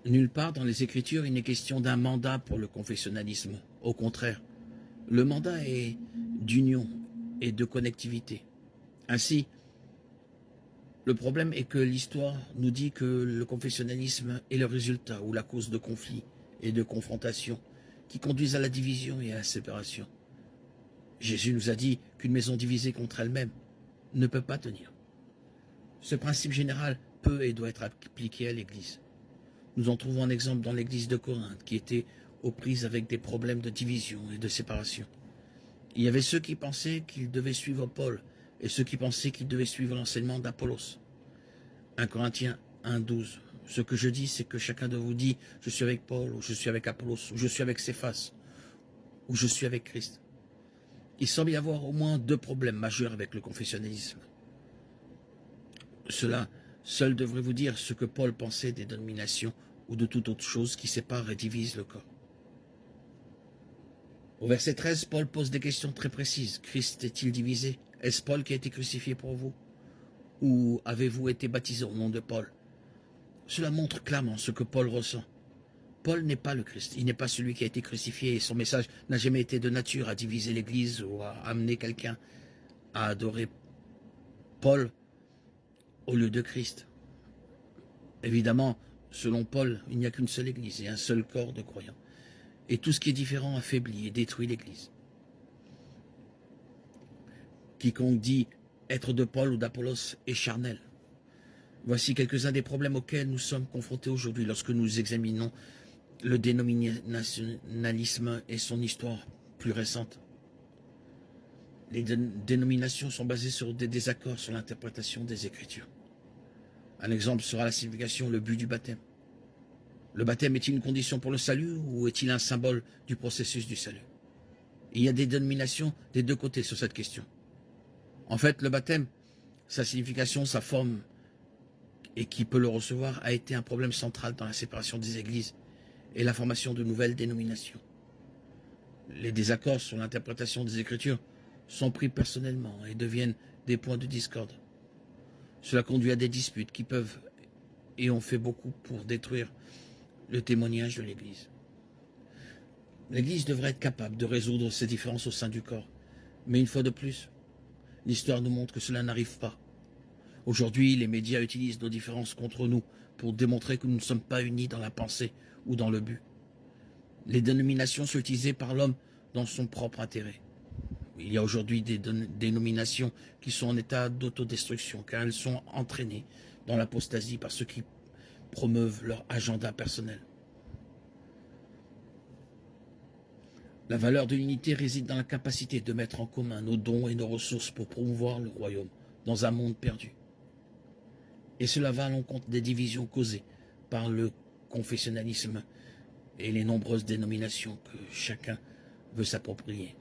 Nulle part dans les Écritures, il n'est question d'un mandat pour le confessionnalisme. Au contraire, le mandat est d'union et de connectivité. Ainsi, le problème est que l'histoire nous dit que le confessionnalisme est le résultat ou la cause de conflits et de confrontations qui conduisent à la division et à la séparation. Jésus nous a dit qu'une maison divisée contre elle-même ne peut pas tenir. Ce principe général peut et doit être appliqué à l'Église. Nous en trouvons un exemple dans l'Église de Corinthe qui était aux prises avec des problèmes de division et de séparation. Il y avait ceux qui pensaient qu'ils devaient suivre Paul et ceux qui pensaient qu'ils devaient suivre l'enseignement d'Apollos. 1 Corinthiens 1,12. Ce que je dis, c'est que chacun de vous dit « Je suis avec Paul » ou « Je suis avec Apollos » ou « Je suis avec Céphas » ou « Je suis avec Christ ». Il semble y avoir au moins deux problèmes majeurs avec le confessionnalisme. Cela seul devrait vous dire ce que Paul pensait des dénominations ou de toute autre chose qui sépare et divise le corps. Au verset 13, Paul pose des questions très précises. Christ est-il divisé? Est-ce Paul qui a été crucifié pour vous? Ou avez-vous été baptisé au nom de Paul? Cela montre clairement ce que Paul ressent. Paul n'est pas le Christ, il n'est pas celui qui a été crucifié et son message n'a jamais été de nature à diviser l'Église ou à amener quelqu'un à adorer Paul au lieu de Christ. Évidemment, selon Paul, il n'y a qu'une seule Église et un seul corps de croyants. Et tout ce qui est différent affaiblit et détruit l'Église. Quiconque dit être de Paul ou d'Apollos est charnel. Voici quelques-uns des problèmes auxquels nous sommes confrontés aujourd'hui lorsque nous examinons le dénominationnalisme et son histoire plus récente. Les dénominations sont basées sur des désaccords sur l'interprétation des Écritures. Un exemple sera la signification, le but du baptême. Le baptême est-il une condition pour le salut ou est-il un symbole du processus du salut? Il y a des dénominations des deux côtés sur cette question. En fait, le baptême, sa signification, sa forme et qui peut le recevoir a été un problème central dans la séparation des églises et la formation de nouvelles dénominations. Les désaccords sur l'interprétation des Écritures sont pris personnellement et deviennent des points de discorde. Cela conduit à des disputes qui peuvent et ont fait beaucoup pour détruire le témoignage de l'Église. L'Église devrait être capable de résoudre ces différences au sein du corps. Mais une fois de plus, l'histoire nous montre que cela n'arrive pas. Aujourd'hui, les médias utilisent nos différences contre nous pour démontrer que nous ne sommes pas unis dans la pensée ou dans le but. Les dénominations sont utilisées par l'homme dans son propre intérêt. Il y a aujourd'hui des dénominations qui sont en état d'autodestruction car elles sont entraînées dans l'apostasie par ceux qui promeuvent leur agenda personnel. La valeur de l'unité réside dans la capacité de mettre en commun nos dons et nos ressources pour promouvoir le royaume dans un monde perdu. Et cela va à l'encontre des divisions causées par le confessionnalisme et les nombreuses dénominations que chacun veut s'approprier.